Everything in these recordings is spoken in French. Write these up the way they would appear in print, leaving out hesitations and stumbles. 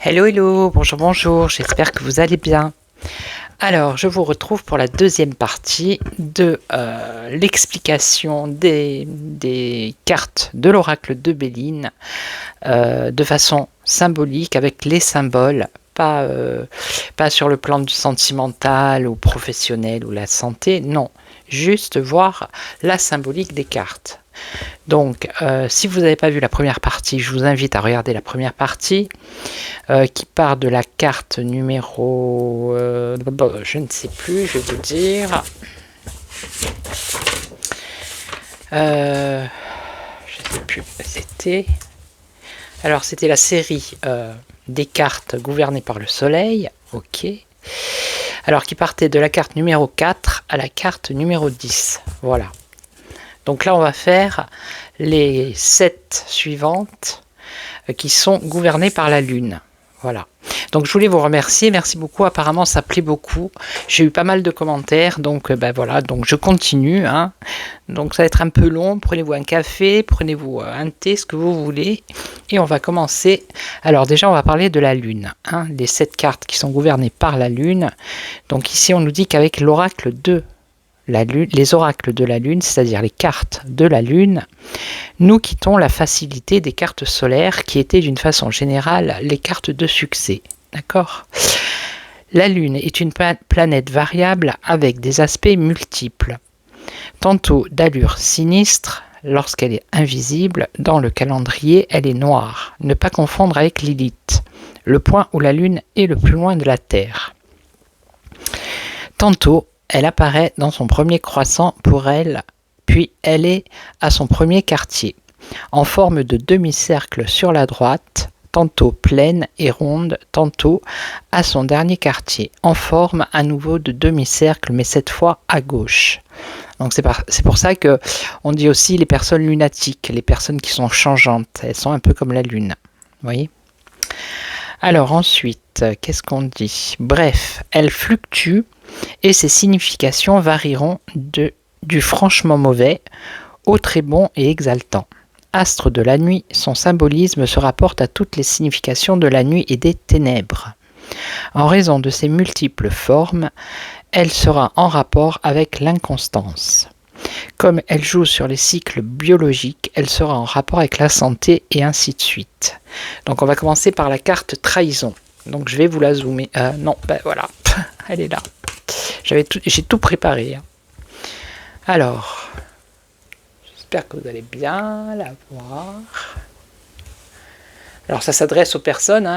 Hello, hello, bonjour, bonjour, j'espère que vous allez bien. Alors, je vous retrouve pour la deuxième partie de l'explication des cartes de l'oracle de Béline de façon symbolique avec les symboles, pas sur le plan du sentimental ou professionnel ou la santé, non, juste voir la symbolique des cartes. Donc, si vous n'avez pas vu la première partie, je vous invite à regarder la première partie qui part de la carte numéro... je ne sais plus, je vais vous dire. Je ne sais plus, c'était... Alors, c'était la série des cartes gouvernées par le soleil, ok. Alors, qui partait de la carte numéro 4 à la carte numéro 10, voilà. Donc là, on va faire les 7 suivantes qui sont gouvernées par la Lune. Voilà. Donc je voulais vous remercier, merci beaucoup. Apparemment, ça plaît beaucoup. J'ai eu pas mal de commentaires, donc voilà. Donc je continue. Hein. Donc ça va être un peu long. Prenez-vous un café, prenez-vous un thé, ce que vous voulez. Et on va commencer. Alors déjà, on va parler de la Lune. Hein, les 7 cartes qui sont gouvernées par la Lune. Donc ici, on nous dit qu'avec l'oracle de la Lune, les oracles de la Lune, c'est-à-dire les cartes de la Lune, nous quittons la facilité des cartes solaires qui étaient d'une façon générale les cartes de succès. D'accord ? La Lune est une planète variable avec des aspects multiples. Tantôt d'allure sinistre, lorsqu'elle est invisible, dans le calendrier, elle est noire. Ne pas confondre avec Lilith, le point où la Lune est le plus loin de la Terre. Tantôt, elle apparaît dans son premier croissant pour elle, puis elle est à son premier quartier, en forme de demi-cercle sur la droite, tantôt pleine et ronde, tantôt à son dernier quartier, en forme à nouveau de demi-cercle, mais cette fois à gauche. Donc c'est pour ça que on dit aussi les personnes lunatiques, les personnes qui sont changeantes, elles sont un peu comme la Lune, vous voyez ? Alors ensuite, qu'est-ce qu'on dit ? Bref, elle fluctue et ses significations varieront du franchement mauvais au très bon et exaltant. Astre de la nuit, son symbolisme se rapporte à toutes les significations de la nuit et des ténèbres. En raison de ses multiples formes, elle sera en rapport avec l'inconstance. Comme elle joue sur les cycles biologiques, elle sera en rapport avec la santé et ainsi de suite. Donc on va commencer par la carte trahison. Donc je vais vous la zoomer. Non, ben voilà, elle est là. J'ai tout préparé. Alors, j'espère que vous allez bien la voir. Alors ça s'adresse aux personnes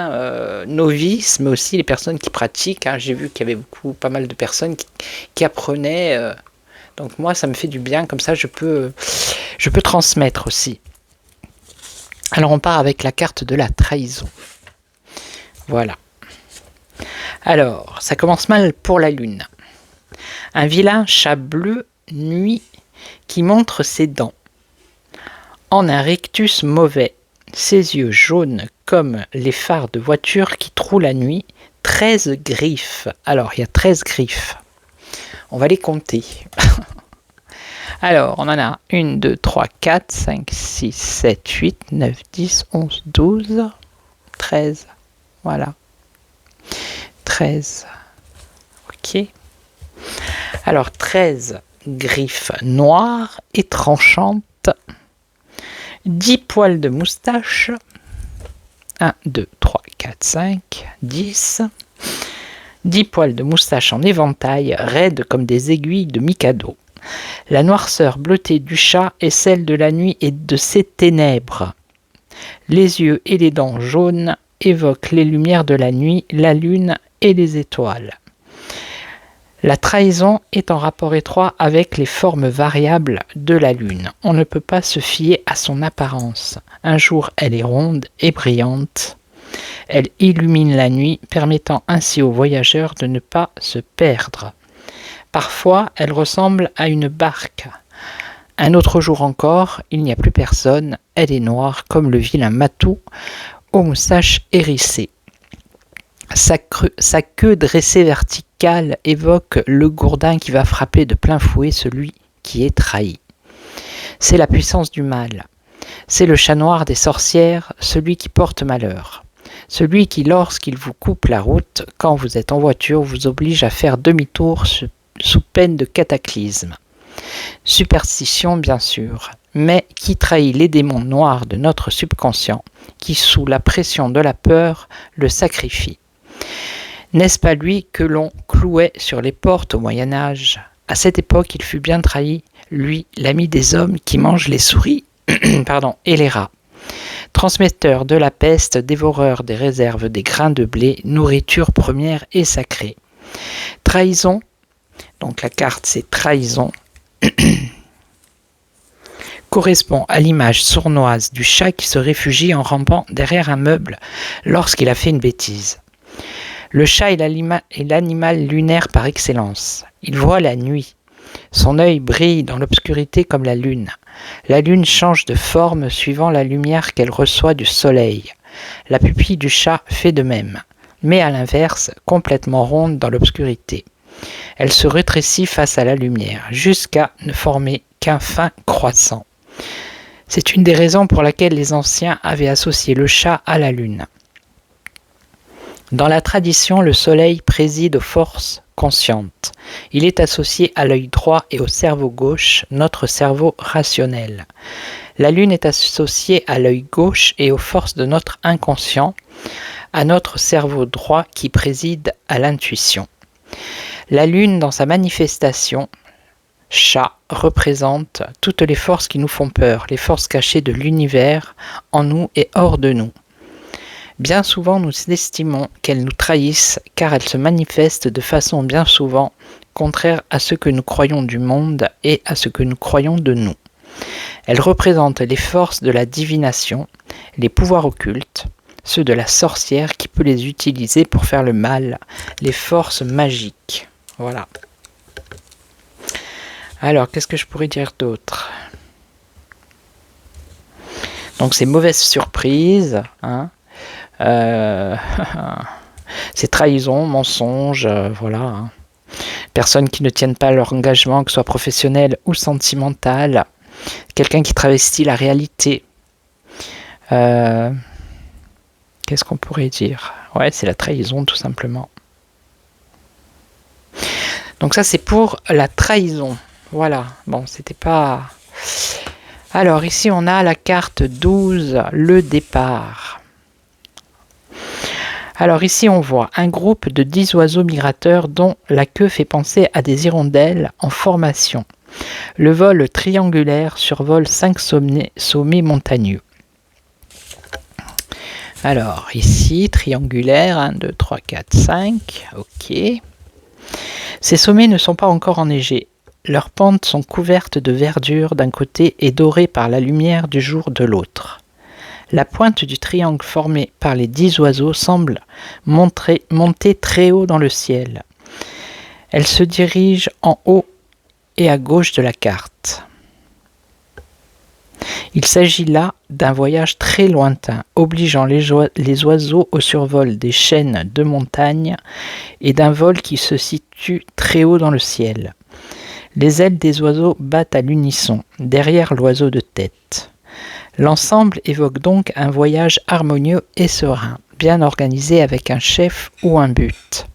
novices, mais aussi les personnes qui pratiquent. J'ai vu qu'il y avait pas mal de personnes qui apprenaient. Donc moi, ça me fait du bien, comme ça je peux transmettre aussi. Alors on part avec la carte de la trahison. Voilà. Alors, ça commence mal pour la Lune. Un vilain chat bleu nuit qui montre ses dents. En un rictus mauvais, ses yeux jaunes comme les phares de voiture qui trouent la nuit, 13 griffes. Alors, il y a 13 griffes. On va les compter. Alors, on en a 1, 2, 3, 4, 5, 6, 7, 8, 9, 10, 11, 12, 13. Voilà. 13. Ok. Alors, 13 griffes noires et tranchantes. 10 poils de moustache. 1, 2, 3, 4, 5, 10. 10 poils de moustache en éventail, raides comme des aiguilles de Mikado. La noirceur bleutée du chat est celle de la nuit et de ses ténèbres. Les yeux et les dents jaunes évoquent les lumières de la nuit, la lune et les étoiles. La trahison est en rapport étroit avec les formes variables de la lune. On ne peut pas se fier à son apparence. Un jour, elle est ronde et brillante. Elle illumine la nuit, permettant ainsi aux voyageurs de ne pas se perdre. Parfois, elle ressemble à une barque. Un autre jour encore, il n'y a plus personne. Elle est noire comme le vilain matou aux moustaches hérissées. Sa queue dressée verticale évoque le gourdin qui va frapper de plein fouet celui qui est trahi. C'est la puissance du mal. C'est le chat noir des sorcières, celui qui porte malheur. celui qui, lorsqu'il vous coupe la route, quand vous êtes en voiture, vous oblige à faire demi-tour sous peine de cataclysme. Superstition, bien sûr, mais qui trahit les démons noirs de notre subconscient, qui, sous la pression de la peur, le sacrifie. N'est-ce pas lui que l'on clouait sur les portes au Moyen-Âge ? À cette époque, il fut bien trahi, lui, l'ami des hommes qui mange les souris et les rats. Transmetteur de la peste, dévoreur des réserves des grains de blé, nourriture première et sacrée. Trahison, donc la carte c'est trahison, correspond à l'image sournoise du chat qui se réfugie en rampant derrière un meuble lorsqu'il a fait une bêtise. Le chat est l'animal lunaire par excellence. Il voit la nuit. Son œil brille dans l'obscurité comme la lune. La lune change de forme suivant la lumière qu'elle reçoit du soleil. La pupille du chat fait de même, mais à l'inverse, complètement ronde dans l'obscurité. Elle se rétrécit face à la lumière, jusqu'à ne former qu'un fin croissant. C'est une des raisons pour laquelle les anciens avaient associé le chat à la lune. Dans la tradition, le soleil préside aux forces conscientes. Il est associé à l'œil droit et au cerveau gauche, notre cerveau rationnel. La lune est associée à l'œil gauche et aux forces de notre inconscient, à notre cerveau droit qui préside à l'intuition. La lune, dans sa manifestation, chat, représente toutes les forces qui nous font peur, les forces cachées de l'univers, en nous et hors de nous. Bien souvent, nous estimons qu'elles nous trahissent car elles se manifestent de façon bien souvent contraire à ce que nous croyons du monde et à ce que nous croyons de nous. Elles représentent les forces de la divination, les pouvoirs occultes, ceux de la sorcière qui peut les utiliser pour faire le mal, les forces magiques. Voilà. Alors, qu'est-ce que je pourrais dire d'autre ? Donc, c'est mauvaise surprise, hein. C'est trahison, mensonge, voilà. Hein. Personnes qui ne tiennent pas leur engagement, que ce soit professionnel ou sentimental. Quelqu'un qui travestit la réalité. Qu'est-ce qu'on pourrait dire ? Ouais, c'est la trahison, tout simplement. Donc ça, c'est pour la trahison. Voilà. Bon, c'était pas... Alors, ici, on a la carte 12, le départ. Alors ici on voit un groupe de 10 oiseaux migrateurs dont la queue fait penser à des hirondelles en formation. Le vol triangulaire survole 5 sommets montagneux. Alors ici, triangulaire, 1, 2, 3, 4, 5, ok. Ces sommets ne sont pas encore enneigés. Leurs pentes sont couvertes de verdure d'un côté et dorées par la lumière du jour de l'autre. La pointe du triangle formé par les 10 oiseaux semble monter très haut dans le ciel. Elle se dirige en haut et à gauche de la carte. Il s'agit là d'un voyage très lointain, obligeant les oiseaux au survol des chaînes de montagnes et d'un vol qui se situe très haut dans le ciel. Les ailes des oiseaux battent à l'unisson, derrière l'oiseau de tête. L'ensemble évoque donc un voyage harmonieux et serein, bien organisé avec un chef ou un but.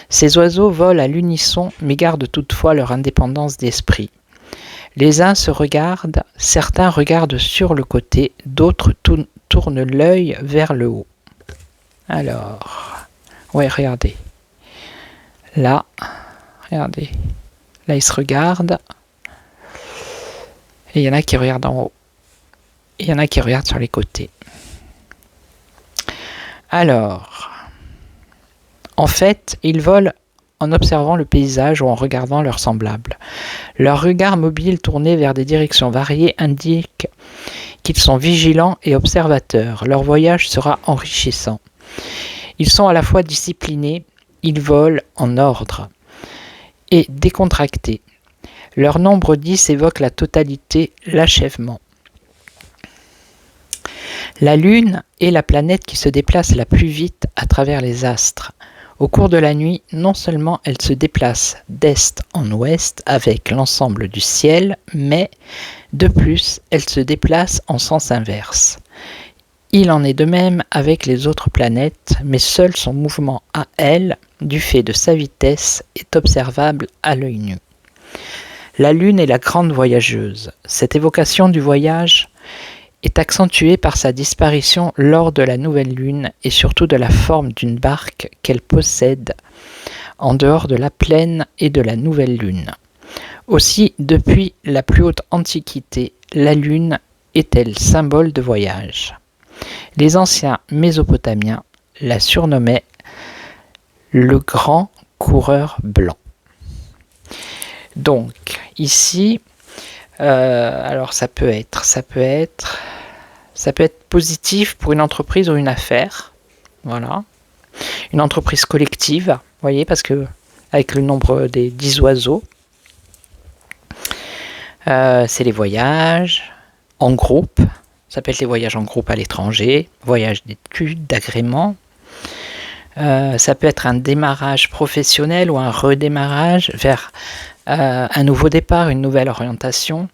Ces oiseaux volent à l'unisson mais gardent toutefois leur indépendance d'esprit. Les uns se regardent, certains regardent sur le côté, d'autres tournent l'œil vers le haut. Alors, ouais, regardez. Là, regardez. Là, ils se regardent. Et il y en a qui regardent en haut. Il y en a qui regardent sur les côtés. Alors, en fait, ils volent en observant le paysage ou en regardant leurs semblables. Leur regard mobile tourné vers des directions variées indique qu'ils sont vigilants et observateurs. Leur voyage sera enrichissant. Ils sont à la fois disciplinés, ils volent en ordre et décontractés. Leur nombre 10 évoque la totalité, l'achèvement. La Lune est la planète qui se déplace la plus vite à travers les astres. Au cours de la nuit, non seulement elle se déplace d'est en ouest avec l'ensemble du ciel, mais de plus, elle se déplace en sens inverse. Il en est de même avec les autres planètes, mais seul son mouvement à elle, du fait de sa vitesse, est observable à l'œil nu. La Lune est la grande voyageuse. Cette évocation du voyage est accentuée par sa disparition lors de la nouvelle Lune et surtout de la forme d'une barque qu'elle possède en dehors de la plaine et de la nouvelle Lune. Aussi, depuis la plus haute Antiquité, la Lune est-elle symbole de voyage. Les anciens Mésopotamiens la surnommaient le grand coureur blanc. Donc, ici, alors ça peut être positif pour une entreprise ou une affaire, voilà, une entreprise collective, vous voyez, parce que avec le nombre des 10 oiseaux, c'est les voyages en groupe, ça peut être les voyages en groupe à l'étranger, voyages d'études, d'agrément, ça peut être un démarrage professionnel ou un redémarrage vers un nouveau départ, une nouvelle orientation.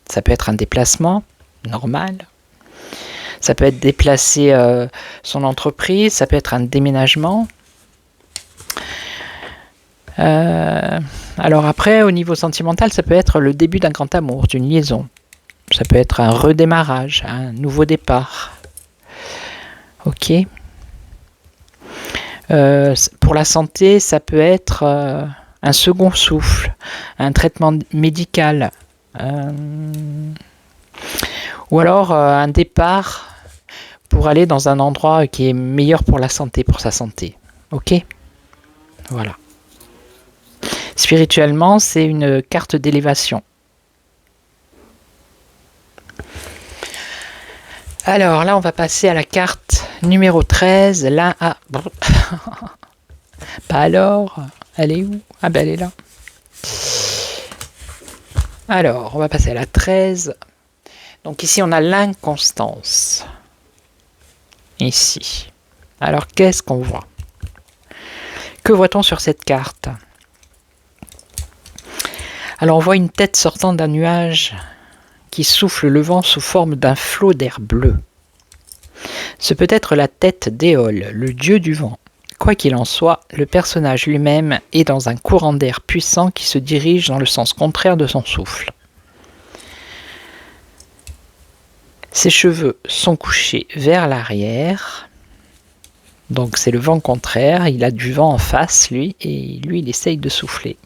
Ça peut être un déplacement normal. Ça peut être déplacer son entreprise. Ça peut être un déménagement. Alors après, au niveau sentimental, ça peut être le début d'un grand amour, d'une liaison. Ça peut être un redémarrage, un nouveau départ. Ok. Pour la santé, ça peut être un second souffle, un traitement médical, ou alors un départ pour aller dans un endroit qui est meilleur pour la santé, pour sa santé. Ok ? Voilà. Spirituellement, c'est une carte d'élévation. Alors là, on va passer à la carte numéro 13. Là, pas alors. Elle est où? Ah ben elle est là. Alors, on va passer à la 13. Donc ici, on a l'inconstance. Ici. Alors, qu'est-ce qu'on voit? Que voit-on sur cette carte? Alors, on voit une tête sortant d'un nuage qui souffle le vent sous forme d'un flot d'air bleu. Ce peut être la tête d'Éole, le dieu du vent. Quoi qu'il en soit, le personnage lui-même est dans un courant d'air puissant qui se dirige dans le sens contraire de son souffle. Ses cheveux sont couchés vers l'arrière. Donc c'est le vent contraire, il a du vent en face, lui, et lui, il essaye de souffler.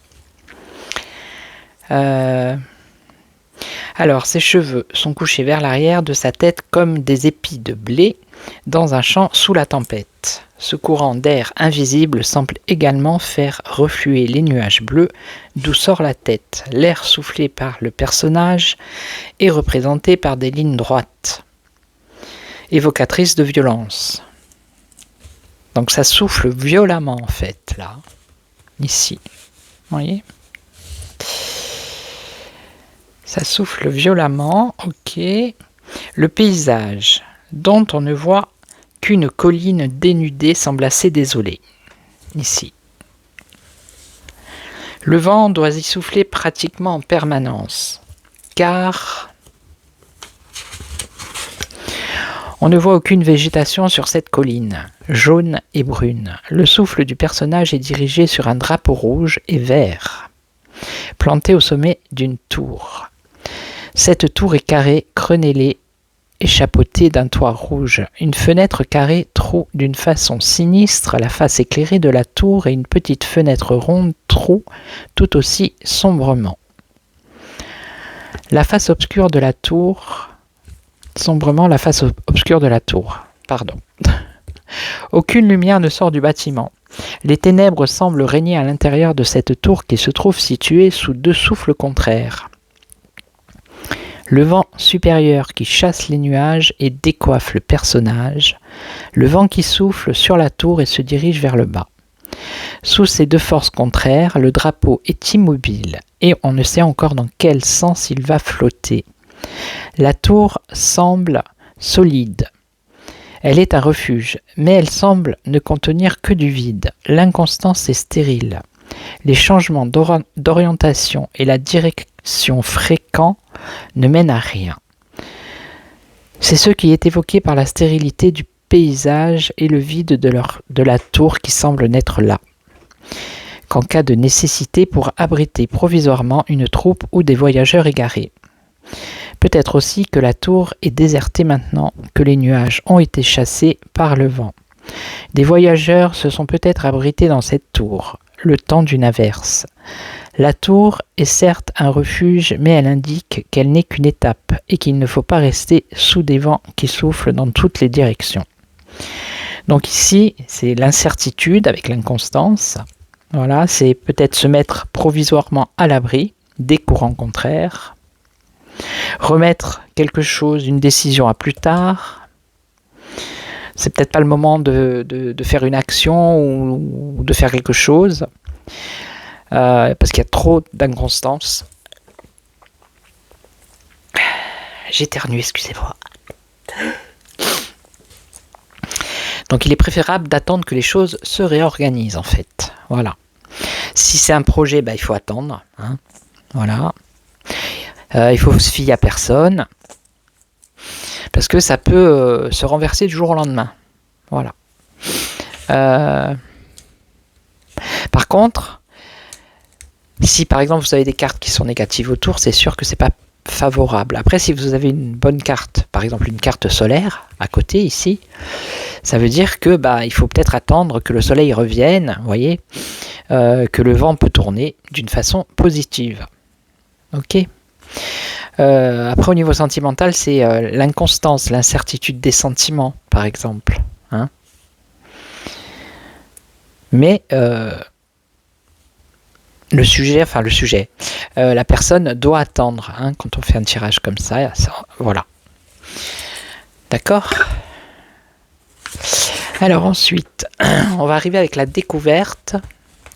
Alors, ses cheveux sont couchés vers l'arrière de sa tête comme des épis de blé dans un champ sous la tempête. Ce courant d'air invisible semble également faire refluer les nuages bleus d'où sort la tête. L'air soufflé par le personnage est représenté par des lignes droites, évocatrices de violence. Donc ça souffle violemment en fait, là, ici. Vous voyez ? Ça souffle violemment, ok. Le paysage, dont on ne voit qu'une colline dénudée, semble assez désolée. Ici. Le vent doit y souffler pratiquement en permanence, car on ne voit aucune végétation sur cette colline, jaune et brune. Le souffle du personnage est dirigé sur un drapeau rouge et vert, planté au sommet d'une tour. Cette tour est carrée, crénelée et chapeautée d'un toit rouge. Une fenêtre carrée troue d'une façon sinistre la face éclairée de la tour et une petite fenêtre ronde troue tout aussi sombrement. La face obscure de la tour... Sombrement la face obscure de la tour. Pardon. Aucune lumière ne sort du bâtiment. Les ténèbres semblent régner à l'intérieur de cette tour qui se trouve située sous deux souffles contraires. Le vent supérieur qui chasse les nuages et décoiffe le personnage, le vent qui souffle sur la tour et se dirige vers le bas. Sous ces deux forces contraires, le drapeau est immobile et on ne sait encore dans quel sens il va flotter. La tour semble solide. Elle est un refuge, mais elle semble ne contenir que du vide. L'inconstance est stérile. Les changements d'orientation et la direction fréquents ne mènent à rien. C'est ce qui est évoqué par la stérilité du paysage et le vide de la tour qui semble n'être là qu'en cas de nécessité pour abriter provisoirement une troupe ou des voyageurs égarés. Peut-être aussi que la tour est désertée maintenant que les nuages ont été chassés par le vent. Des voyageurs se sont peut-être abrités dans cette tour, le temps d'une averse. La tour est certes un refuge, mais elle indique qu'elle n'est qu'une étape et qu'il ne faut pas rester sous des vents qui soufflent dans toutes les directions. Donc ici, c'est l'incertitude avec l'inconstance. Voilà, c'est peut-être se mettre provisoirement à l'abri des courants contraires, remettre quelque chose, une décision à plus tard. C'est peut-être pas le moment de faire une action ou de faire quelque chose, parce qu'il y a trop d'inconstance. J'éternue, excusez-moi. Donc il est préférable d'attendre que les choses se réorganisent en fait. Voilà. Si c'est un projet, il faut attendre. Hein. Voilà. Il faut se fier à personne. Parce que ça peut se renverser du jour au lendemain. Voilà. Par contre, si par exemple vous avez des cartes qui sont négatives autour, c'est sûr que c'est pas favorable. Après, si vous avez une bonne carte, par exemple une carte solaire à côté ici, ça veut dire que il faut peut-être attendre que le soleil revienne, vous voyez, que le vent peut tourner d'une façon positive. Ok. Après, au niveau sentimental, c'est l'inconstance, l'incertitude des sentiments, par exemple. Hein. Mais le sujet, la personne doit attendre hein, quand on fait un tirage comme ça. Voilà. D'accord ? Alors ensuite, on va arriver avec la découverte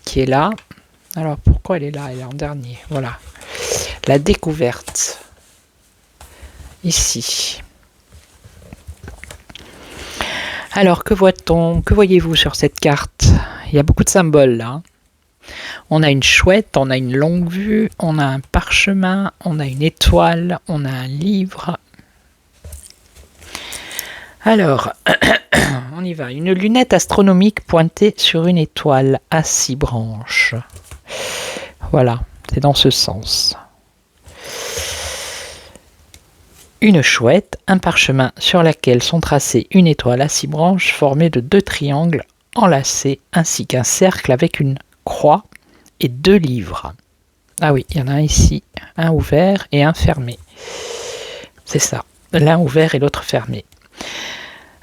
qui est là. Alors pourquoi elle est là ? Elle est en dernier. Voilà. La découverte. Ici. Alors que voit-on ? Que voyez-vous sur cette carte ? Il y a beaucoup de symboles là. On a une chouette, on a une longue vue, on a un parchemin, on a une étoile, on a un livre. Alors, on y va. Une lunette astronomique pointée sur une étoile à 6 branches. Voilà, c'est dans ce sens. Une chouette, un parchemin sur lequel sont tracées une étoile à 6 branches formée de 2 triangles enlacés ainsi qu'un cercle avec une croix et 2 livres. Ah oui, il y en a un ici, un ouvert et un fermé. C'est ça, l'un ouvert et l'autre fermé.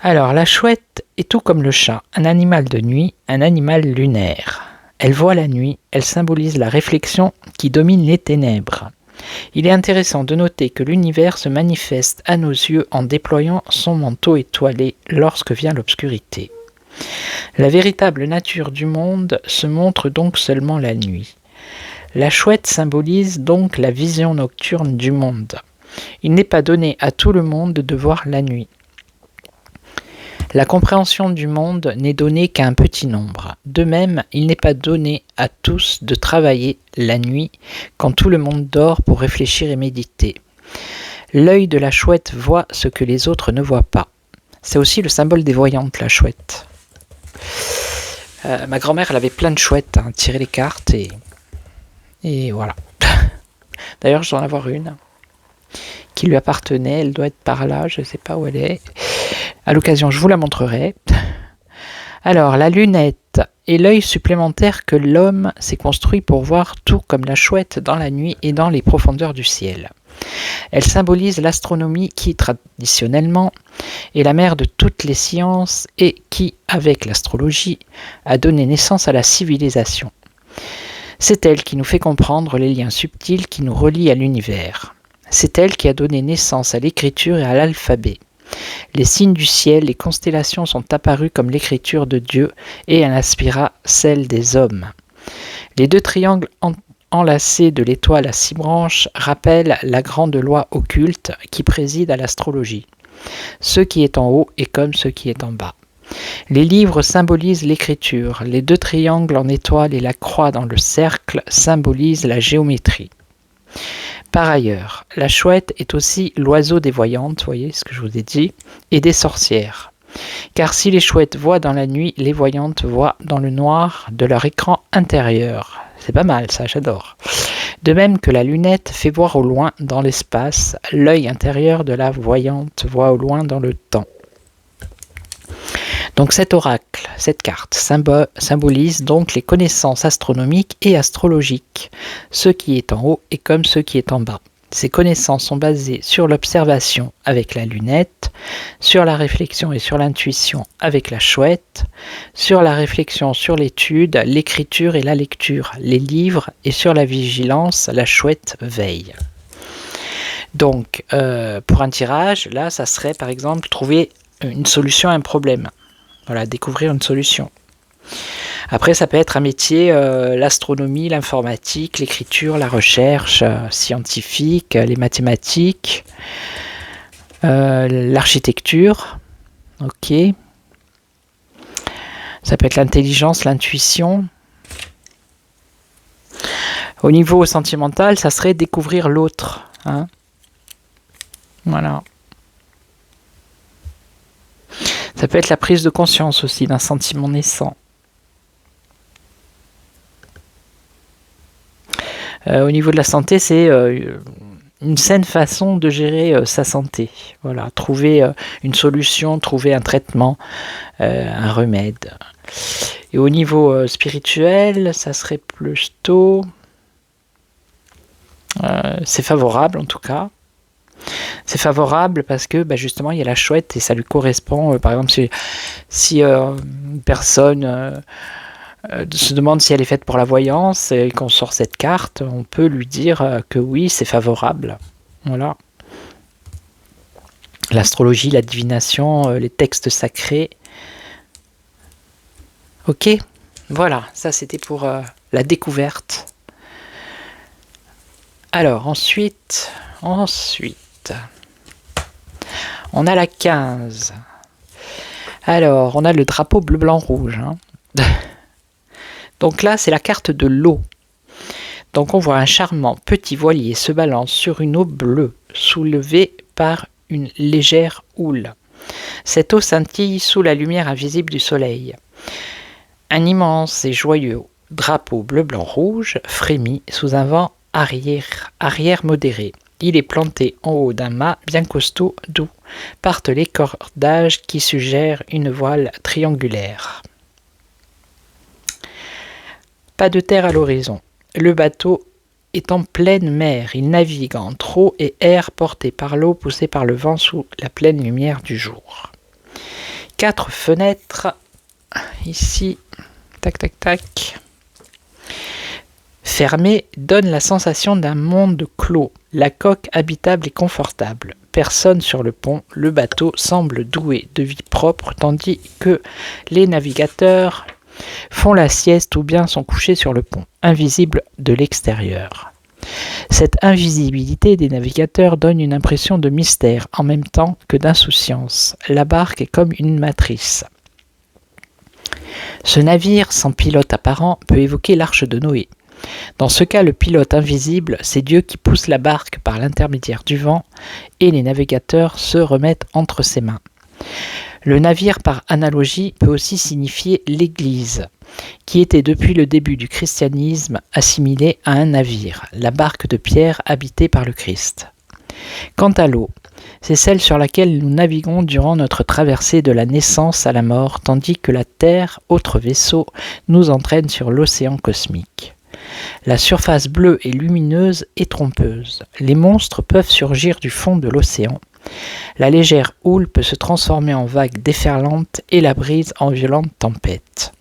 Alors, la chouette est tout comme le chat, un animal de nuit, un animal lunaire. Elle voit la nuit, elle symbolise la réflexion qui domine les ténèbres. Il est intéressant de noter que l'univers se manifeste à nos yeux en déployant son manteau étoilé lorsque vient l'obscurité. La véritable nature du monde se montre donc seulement la nuit. La chouette symbolise donc la vision nocturne du monde. Il n'est pas donné à tout le monde de voir la nuit. La compréhension du monde n'est donnée qu'à un petit nombre. De même, il n'est pas donné à tous de travailler la nuit quand tout le monde dort pour réfléchir et méditer. L'œil de la chouette voit ce que les autres ne voient pas. C'est aussi le symbole des voyantes, la chouette. Ma grand-mère, elle avait plein de chouettes, hein, tirer les cartes et voilà. D'ailleurs, je dois en avoir une qui lui appartenait, elle doit être par là, je ne sais pas où elle est. À l'occasion, je vous la montrerai. Alors, la lunette est l'œil supplémentaire que l'homme s'est construit pour voir tout comme la chouette dans la nuit et dans les profondeurs du ciel. Elle symbolise l'astronomie qui, traditionnellement, est la mère de toutes les sciences et qui, avec l'astrologie, a donné naissance à la civilisation. C'est elle qui nous fait comprendre les liens subtils qui nous relient à l'univers. C'est elle qui a donné naissance à l'écriture et à l'alphabet. Les signes du ciel, les constellations sont apparues comme l'écriture de Dieu et elle inspira celle des hommes. Les 2 triangles enlacés de l'étoile à 6 branches rappellent la grande loi occulte qui préside à l'astrologie. Ce qui est en haut est comme ce qui est en bas. Les livres symbolisent l'écriture, les 2 triangles en étoile et la croix dans le cercle symbolisent la géométrie. Par ailleurs, la chouette est aussi l'oiseau des voyantes, voyez ce que je vous ai dit, et des sorcières. Car si les chouettes voient dans la nuit, les voyantes voient dans le noir de leur écran intérieur. C'est pas mal ça, j'adore. De même que la lunette fait voir au loin dans l'espace, l'œil intérieur de la voyante voit au loin dans le temps. Donc cet oracle, cette carte, symbolise donc les connaissances astronomiques et astrologiques. Ce qui est en haut est comme ce qui est en bas. Ces connaissances sont basées sur l'observation avec la lunette, sur la réflexion et sur l'intuition avec la chouette, sur la réflexion sur l'étude, l'écriture et la lecture, les livres, et sur la vigilance, la chouette veille. Donc, pour un tirage, là, ça serait par exemple trouver une solution à un problème. Voilà, découvrir une solution. Après, ça peut être un métier, l'astronomie, l'informatique, l'écriture, la recherche scientifique, les mathématiques, l'architecture. Ok. Ça peut être l'intelligence, l'intuition. Au niveau sentimental, ça serait découvrir l'autre. Hein. Voilà. Ça peut être la prise de conscience aussi d'un sentiment naissant. Au niveau de la santé, c'est une saine façon de gérer sa santé. Voilà, trouver une solution, trouver un traitement, un remède. Et au niveau spirituel, ça serait plutôt... c'est favorable en tout cas. C'est favorable parce que justement il y a la chouette et ça lui correspond. Par exemple, si une personne se demande si elle est faite pour la voyance et qu'on sort cette carte, on peut lui dire que oui, c'est favorable. Voilà. L'astrologie, la divination, les textes sacrés. Ok, voilà, ça c'était pour la découverte. Alors ensuite, on a la 15. Alors, on a le drapeau bleu, blanc, rouge. Hein. Donc là, c'est la carte de l'eau. Donc on voit un charmant petit voilier se balance sur une eau bleue, soulevée par une légère houle. Cette eau scintille sous la lumière invisible du soleil. Un immense et joyeux drapeau bleu, blanc, rouge frémit sous un vent arrière modéré. Il est planté en haut d'un mât bien costaud d'où partent les cordages qui suggèrent une voile triangulaire. Pas de terre à l'horizon. Le bateau est en pleine mer. Il navigue entre eau et air porté par l'eau, poussé par le vent sous la pleine lumière du jour. 4 fenêtres. Ici. Tac, tac, tac. Fermé donne la sensation d'un monde clos. La coque habitable et confortable. Personne sur le pont. Le bateau semble doué de vie propre, tandis que les navigateurs font la sieste ou bien sont couchés sur le pont, invisibles de l'extérieur. Cette invisibilité des navigateurs donne une impression de mystère en même temps que d'insouciance. La barque est comme une matrice. Ce navire sans pilote apparent peut évoquer l'arche de Noé. Dans ce cas, le pilote invisible, c'est Dieu qui pousse la barque par l'intermédiaire du vent et les navigateurs se remettent entre ses mains. Le navire, par analogie, peut aussi signifier l'Église, qui était depuis le début du christianisme assimilée à un navire, la barque de pierre habitée par le Christ. Quant à l'eau, c'est celle sur laquelle nous naviguons durant notre traversée de la naissance à la mort, tandis que la Terre, autre vaisseau, nous entraîne sur l'océan cosmique. La surface bleue et lumineuse est trompeuse. Les monstres peuvent surgir du fond de l'océan. La légère houle peut se transformer en vague déferlante et la brise en violente tempête.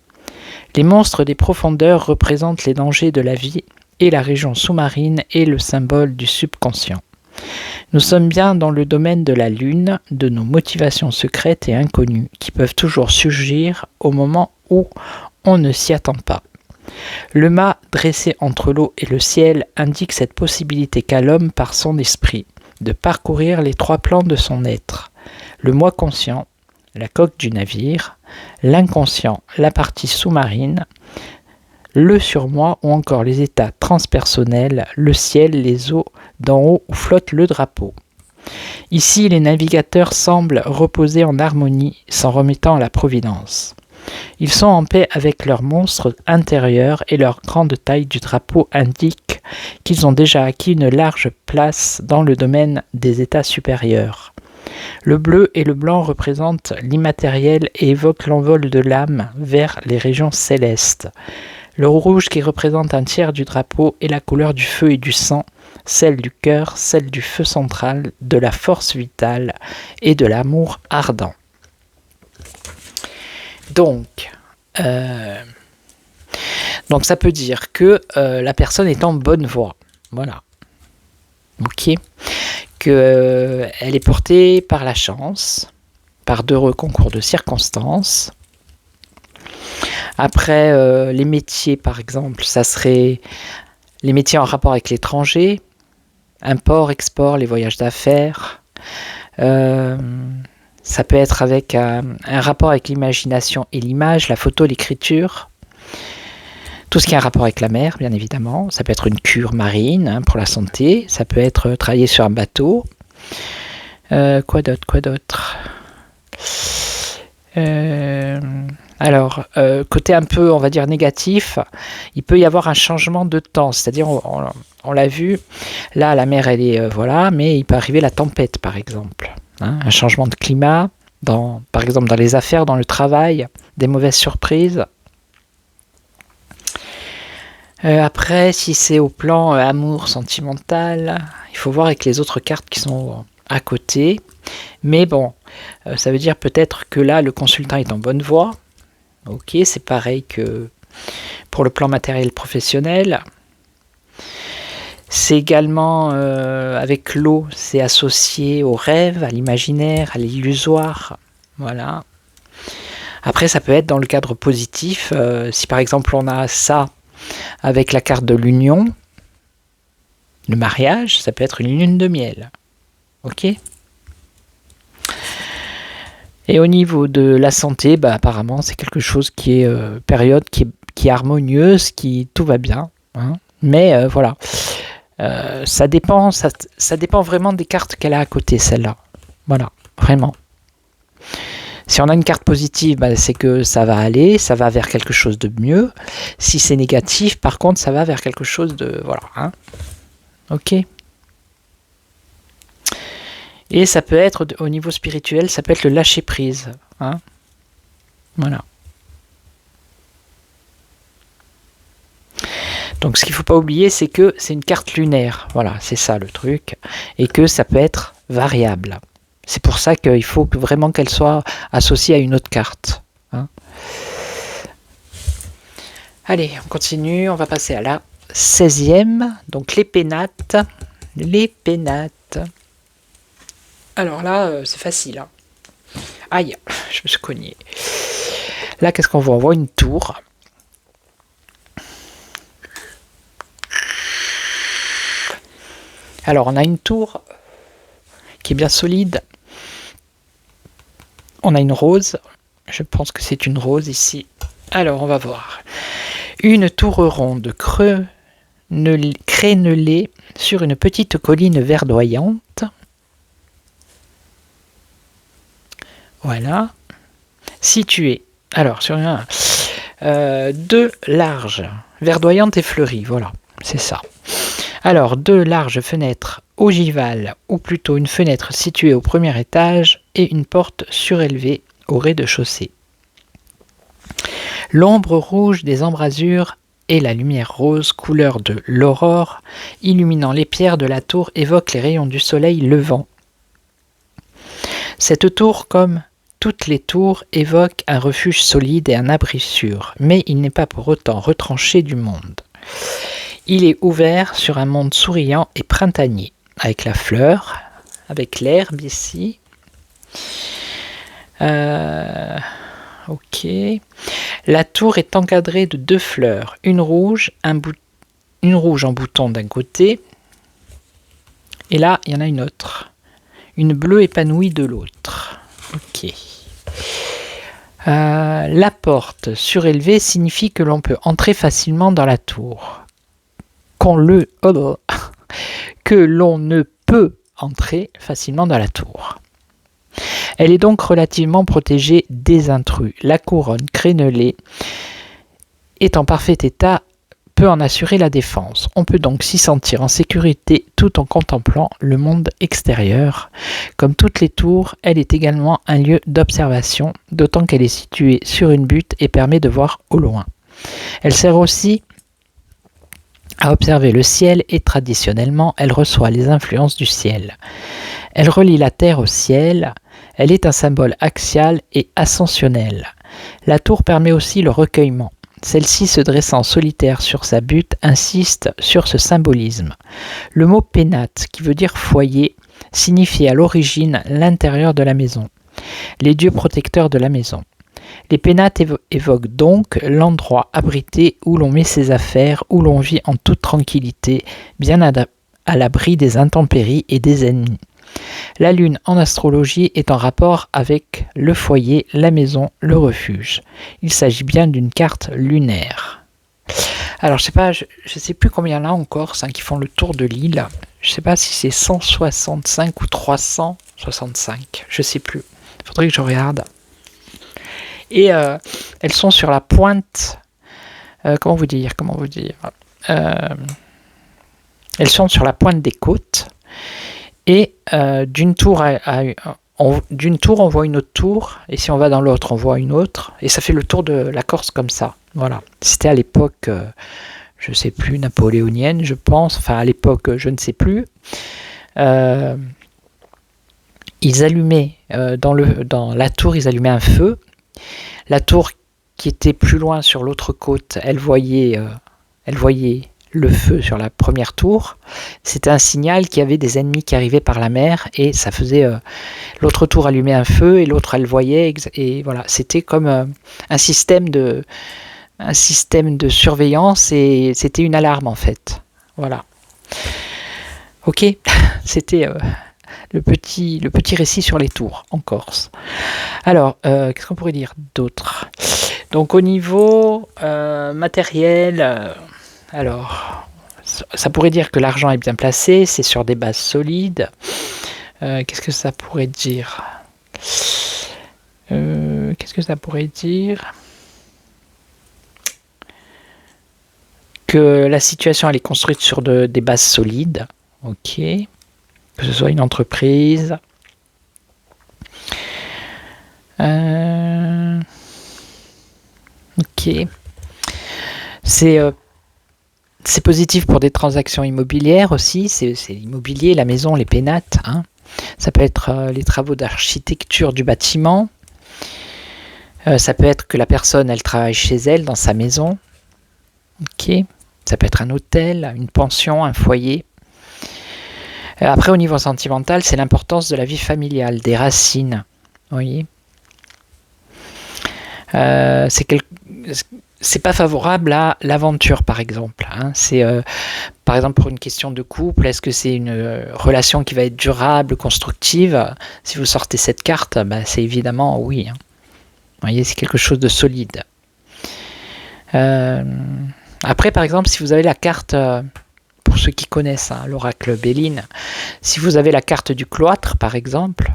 Les monstres des profondeurs représentent les dangers de la vie et la région sous-marine est le symbole du subconscient. Nous sommes bien dans le domaine de la lune, de nos motivations secrètes et inconnues qui peuvent toujours surgir au moment où on ne s'y attend pas. Le mât dressé entre l'eau et le ciel indique cette possibilité qu'a l'homme par son esprit de parcourir les 3 plans de son être, le moi conscient, la coque du navire, l'inconscient, la partie sous-marine, le surmoi ou encore les états transpersonnels, le ciel, les eaux, d'en haut où flotte le drapeau. Ici, les navigateurs semblent reposer en harmonie, s'en remettant à la providence. Ils sont en paix avec leurs monstres intérieurs et leur grande taille du drapeau indique qu'ils ont déjà acquis une large place dans le domaine des états supérieurs. Le bleu et le blanc représentent l'immatériel et évoquent l'envol de l'âme vers les régions célestes. Le rouge qui représente un tiers du drapeau est la couleur du feu et du sang, celle du cœur, celle du feu central, de la force vitale et de l'amour ardent. Donc ça peut dire que la personne est en bonne voie. Voilà. Ok. Qu'elle est portée par la chance, par d'heureux concours de circonstances. Après, les métiers, par exemple, ça serait les métiers en rapport avec l'étranger, import, export, les voyages d'affaires. Ça peut être avec un rapport avec l'imagination et l'image, la photo, l'écriture. Tout ce qui a un rapport avec la mer, bien évidemment. Ça peut être une cure marine pour la santé. Ça peut être travailler sur un bateau. Quoi d'autre Alors, côté un peu, on va dire, négatif, il peut y avoir un changement de temps. C'est-à-dire, on l'a vu, là, la mer, elle est, voilà, mais il peut arriver la tempête, par exemple. Un changement de climat, par exemple, dans les affaires, dans le travail, des mauvaises surprises. Après, si c'est au plan amour sentimental, il faut voir avec les autres cartes qui sont à côté. Mais bon, ça veut dire peut-être que là, le consultant est en bonne voie. Ok, c'est pareil que pour le plan matériel professionnel. C'est également, avec l'eau, c'est associé au rêve, à l'imaginaire, à l'illusoire. Voilà. Après, ça peut être dans le cadre positif. Si par exemple on a ça avec la carte de l'union, le mariage, ça peut être une lune de miel. Ok ? Et au niveau de la santé, apparemment, c'est quelque chose qui est période qui est harmonieuse, tout va bien. Mais voilà. Ça dépend vraiment des cartes qu'elle a à côté, celle-là. Voilà, vraiment. Si on a une carte positive, c'est que ça va aller, ça va vers quelque chose de mieux. Si c'est négatif, par contre, ça va vers quelque chose de... Voilà. Ok. Et ça peut être, au niveau spirituel, ça peut être le lâcher-prise. Voilà. Donc ce qu'il ne faut pas oublier, c'est que c'est une carte lunaire. Voilà, c'est ça le truc. Et que ça peut être variable. C'est pour ça qu'il faut vraiment qu'elle soit associée à une autre carte. Allez, on continue. On va passer à la 16e. Donc les pénates. Les pénates. Alors là, c'est facile. Aïe, je me suis cogné. Là, qu'est-ce qu'on voit ? On voit une tour. Alors, on a une tour qui est bien solide. On a une rose. Je pense que c'est une rose ici. Alors, on va voir. Une tour ronde crénelée sur une petite colline verdoyante. Voilà. Située. Alors, sur deux larges, verdoyantes et fleuries. Voilà, c'est ça. Alors, deux larges fenêtres ogivales, ou plutôt une fenêtre située au premier étage et une porte surélevée au rez-de-chaussée. L'ombre rouge des embrasures et la lumière rose, couleur de l'aurore, illuminant les pierres de la tour, évoque les rayons du soleil levant. Cette tour, comme toutes les tours, évoque un refuge solide et un abri sûr, mais il n'est pas pour autant retranché du monde. Il est ouvert sur un monde souriant et printanier, avec la fleur, avec l'herbe ici. Ok. La tour est encadrée de deux fleurs, une rouge en bouton d'un côté, et là, il y en a une autre. Une bleue épanouie de l'autre. Ok. La porte surélevée signifie que l'on peut entrer facilement dans la tour. que l'on ne peut entrer facilement dans la tour. Elle est donc relativement protégée des intrus. La couronne crénelée est en parfait état, peut en assurer la défense. On peut donc s'y sentir en sécurité tout en contemplant le monde extérieur. Comme toutes les tours, elle est également un lieu d'observation, d'autant qu'elle est située sur une butte et permet de voir au loin. Elle sert aussi à observer le ciel et traditionnellement, elle reçoit les influences du ciel. Elle relie la terre au ciel, elle est un symbole axial et ascensionnel. La tour permet aussi le recueillement. Celle-ci, se dressant solitaire sur sa butte, insiste sur ce symbolisme. Le mot pénate, qui veut dire foyer, signifie à l'origine l'intérieur de la maison, les dieux protecteurs de la maison. Les pénates évoquent donc l'endroit abrité où l'on met ses affaires, où l'on vit en toute tranquillité, bien à l'abri des intempéries et des ennemis. La lune en astrologie est en rapport avec le foyer, la maison, le refuge. Il s'agit bien d'une carte lunaire. Alors je sais plus combien il y en a en Corse qui font le tour de l'île. Je sais pas si c'est 165 ou 365, je sais plus. Il faudrait que je regarde. Et elles sont sur la pointe. Comment vous dire elles sont sur la pointe des côtes. Et d'une tour on voit une autre tour, et si on va dans l'autre, on voit une autre, et ça fait le tour de la Corse comme ça. Voilà. C'était à l'époque, je ne sais plus, napoléonienne, je pense. Enfin, à l'époque, je ne sais plus. Ils allumaient dans la tour, ils allumaient un feu. La tour qui était plus loin sur l'autre côte, elle voyait le feu sur la première tour. C'était un signal qu'il y avait des ennemis qui arrivaient par la mer, et ça faisait l'autre tour allumait un feu et l'autre elle voyait, et voilà, c'était comme un système de surveillance, et c'était une alarme en fait. Voilà. Ok, c'était le petit récit sur les tours en Corse. Alors, qu'est-ce qu'on pourrait dire d'autre? Donc au niveau matériel, alors, ça pourrait dire que l'argent est bien placé, c'est sur des bases solides. Qu'est-ce que ça pourrait dire? Que la situation elle est construite sur des bases solides. Ok. Que ce soit une entreprise. Ok. C'est positif pour des transactions immobilières aussi. C'est l'immobilier, la maison, les pénates. Ça peut être les travaux d'architecture du bâtiment. Ça peut être que la personne, elle travaille chez elle, dans sa maison. Ok. Ça peut être un hôtel, une pension, un foyer. Après, au niveau sentimental, c'est l'importance de la vie familiale, des racines. Vous voyez ? C'est pas favorable à l'aventure, par exemple. C'est par exemple pour une question de couple, est-ce que c'est une relation qui va être durable, constructive? Si vous sortez cette carte, c'est évidemment oui. Vous voyez, c'est quelque chose de solide. Après, par exemple, si vous avez la carte, pour ceux qui connaissent l'oracle Béline, si vous avez la carte du cloître, par exemple,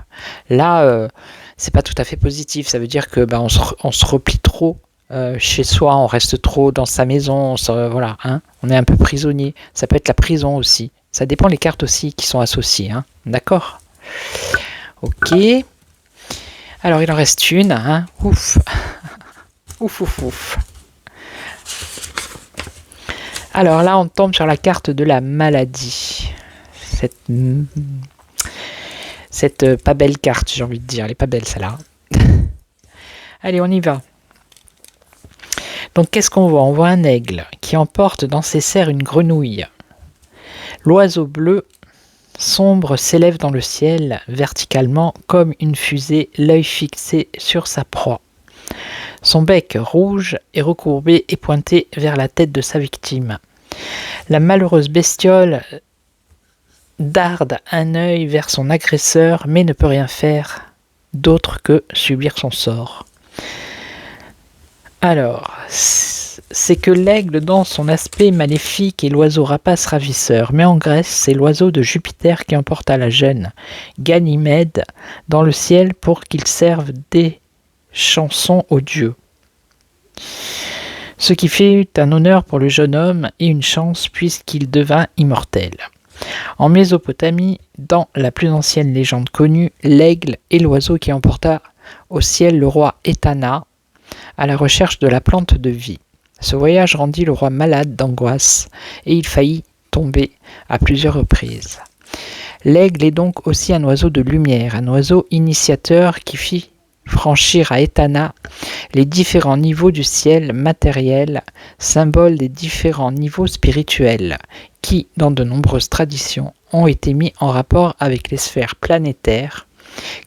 là, c'est pas tout à fait positif. Ça veut dire que on se replie trop chez soi, on reste trop dans sa maison, voilà, on est un peu prisonnier. Ça peut être la prison aussi. Ça dépend les cartes aussi qui sont associées. D'accord ? Ok. Alors, il en reste une. Ouf. Ouf. Alors là, on tombe sur la carte de la maladie. Cette pas belle carte, j'ai envie de dire. Elle est pas belle, celle-là. Allez, on y va. Donc, qu'est-ce qu'on voit? On voit un aigle qui emporte dans ses serres une grenouille. L'oiseau bleu sombre s'élève dans le ciel, verticalement, comme une fusée, l'œil fixé sur sa proie. Son bec rouge est recourbé et pointé vers la tête de sa victime. La malheureuse bestiole darde un œil vers son agresseur, mais ne peut rien faire d'autre que subir son sort. Alors, c'est que l'aigle dans son aspect maléfique est l'oiseau rapace ravisseur, mais en Grèce, c'est l'oiseau de Jupiter qui emporta la jeune Ganymède dans le ciel pour qu'il serve des chansons aux dieux. Ce qui fut un honneur pour le jeune homme et une chance puisqu'il devint immortel. En Mésopotamie, dans la plus ancienne légende connue, l'aigle est l'oiseau qui emporta au ciel le roi Etana à la recherche de la plante de vie. Ce voyage rendit le roi malade d'angoisse et il faillit tomber à plusieurs reprises. L'aigle est donc aussi un oiseau de lumière, un oiseau initiateur qui fit franchir à Etana les différents niveaux du ciel matériel, symbole des différents niveaux spirituels, qui, dans de nombreuses traditions, ont été mis en rapport avec les sphères planétaires,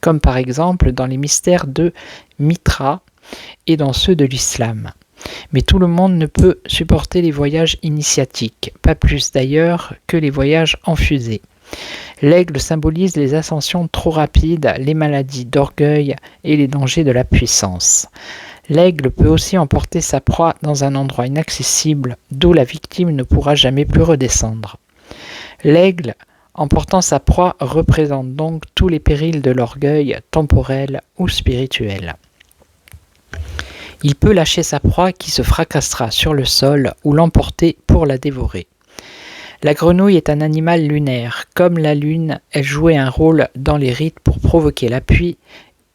comme par exemple dans les mystères de Mitra et dans ceux de l'islam. Mais tout le monde ne peut supporter les voyages initiatiques, pas plus d'ailleurs que les voyages en fusée. L'aigle symbolise les ascensions trop rapides, les maladies d'orgueil et les dangers de la puissance. L'aigle peut aussi emporter sa proie dans un endroit inaccessible, d'où la victime ne pourra jamais plus redescendre. L'aigle, emportant sa proie, représente donc tous les périls de l'orgueil, temporel ou spirituel. Il peut lâcher sa proie qui se fracassera sur le sol ou l'emporter pour la dévorer. La grenouille est un animal lunaire. Comme la lune, elle jouait un rôle dans les rites pour provoquer la pluie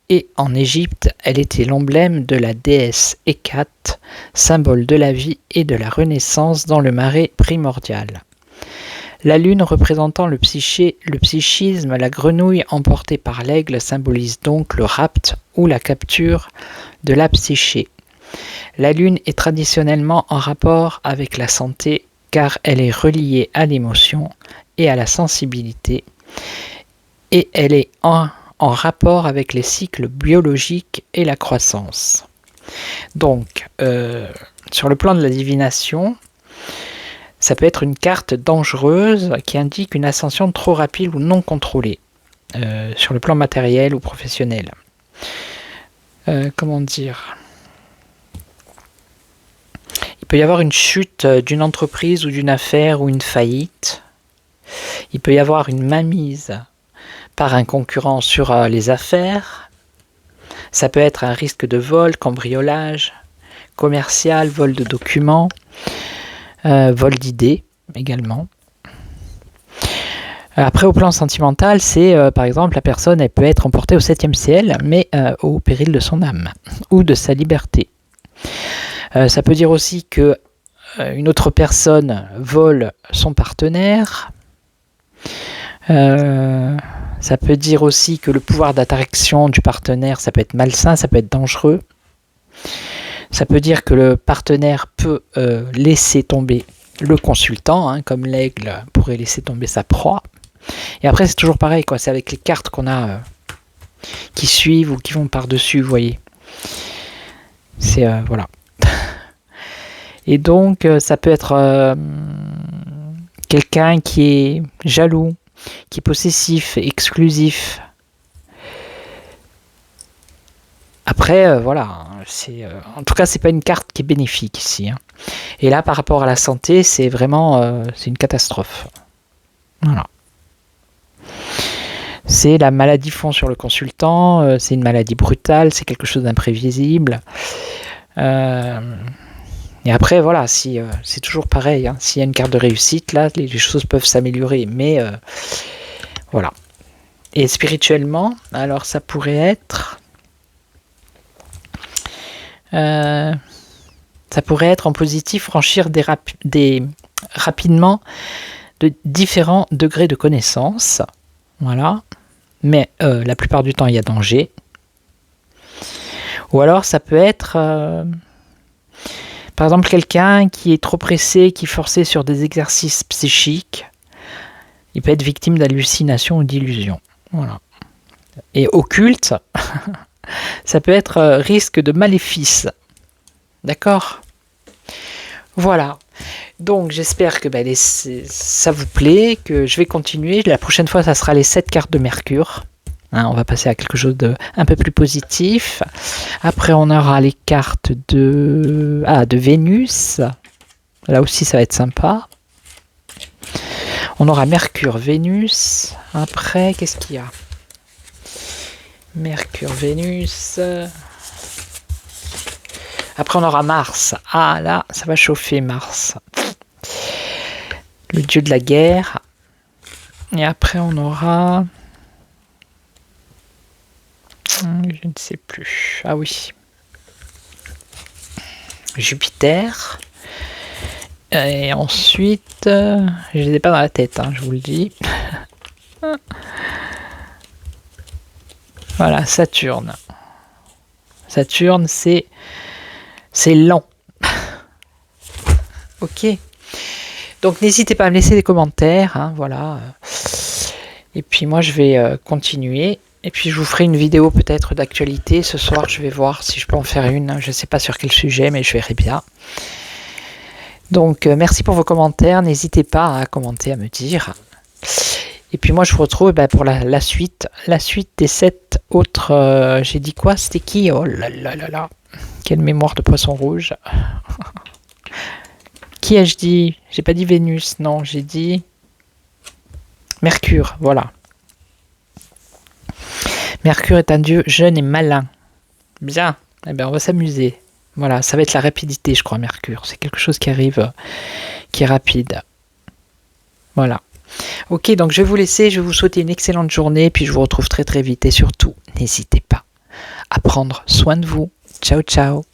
et en Égypte, elle était l'emblème de la déesse Hécate, symbole de la vie et de la renaissance dans le marais primordial. La lune représentant le psychisme, la grenouille emportée par l'aigle symbolise donc le rapt ou la capture de la psyché. La lune est traditionnellement en rapport avec la santé car elle est reliée à l'émotion et à la sensibilité et elle est en rapport avec les cycles biologiques et la croissance. Donc, sur le plan de la divination, ça peut être une carte dangereuse qui indique une ascension trop rapide ou non contrôlée, sur le plan matériel ou professionnel. Comment dire ? Il peut y avoir une chute d'une entreprise ou d'une affaire ou une faillite. Il peut y avoir une mainmise par un concurrent sur les affaires. Ça peut être un risque de vol, cambriolage, commercial, vol de documents, vol d'idées également. Après, au plan sentimental, c'est par exemple la personne, elle peut être emportée au 7e ciel, mais au péril de son âme ou de sa liberté. Ça peut dire aussi que une autre personne vole son partenaire. Ça peut dire aussi que le pouvoir d'attraction du partenaire, ça peut être malsain, ça peut être dangereux. Ça peut dire que le partenaire peut laisser tomber le consultant, comme l'aigle pourrait laisser tomber sa proie. Et après, c'est toujours pareil, quoi. C'est avec les cartes qu'on a qui suivent ou qui vont par-dessus, vous voyez. C'est, voilà. Et donc, ça peut être quelqu'un qui est jaloux, qui est possessif, exclusif. Après, voilà, en tout cas, c'est pas une carte qui est bénéfique ici. Et là, par rapport à la santé, c'est vraiment c'est une catastrophe. Voilà. C'est la maladie fond sur le consultant, c'est une maladie brutale, c'est quelque chose d'imprévisible. Et après, voilà, si c'est toujours pareil. S'il y a une carte de réussite, là, les choses peuvent s'améliorer. Mais voilà. Et spirituellement, alors ça pourrait être... ça pourrait être en positif, franchir rapidement de différents degrés de connaissance. Voilà. Mais la plupart du temps, il y a danger. Ou alors, ça peut être... par exemple, quelqu'un qui est trop pressé, qui est forcé sur des exercices psychiques, il peut être victime d'hallucinations ou d'illusions. Voilà. Et occulte, ça peut être risque de maléfice. D'accord ? Voilà. Donc, j'espère que ça vous plaît, que je vais continuer. La prochaine fois, ça sera les 7 cartes de Mercure. Hein, on va passer à quelque chose de un peu plus positif. Après, on aura les cartes de Vénus. Là aussi, ça va être sympa. On aura Mercure, Vénus. Après, qu'est-ce qu'il y a? Mercure, Vénus. Après, on aura Mars. Ah, là, ça va chauffer, Mars. Le dieu de la guerre. Et après, on aura... je ne sais plus. Ah oui. Jupiter. Et ensuite, je les ai pas dans la tête, hein, je vous le dis. Voilà, Saturne. Saturne, c'est lent. Ok. Donc n'hésitez pas à me laisser des commentaires, hein, voilà. Et puis moi je vais continuer. Et puis je vous ferai une vidéo peut-être d'actualité. Ce soir je vais voir si je peux en faire une. Je ne sais pas sur quel sujet, mais je verrai bien. Donc merci pour vos commentaires. N'hésitez pas à commenter, à me dire. Et puis moi je vous retrouve pour la suite. La suite des 7 autres... j'ai dit quoi? C'était qui? Oh là là là là. Quelle mémoire de poisson rouge. Qui ai-je dit? J'ai pas dit Vénus, non, j'ai dit Mercure, voilà. Mercure est un dieu jeune et malin. Bien, eh bien on va s'amuser. Voilà, ça va être la rapidité, je crois, Mercure. C'est quelque chose qui arrive, qui est rapide. Voilà. Ok, donc je vais vous laisser, je vais vous souhaiter une excellente journée, puis je vous retrouve très très vite. Et surtout, n'hésitez pas à prendre soin de vous. Ciao, ciao.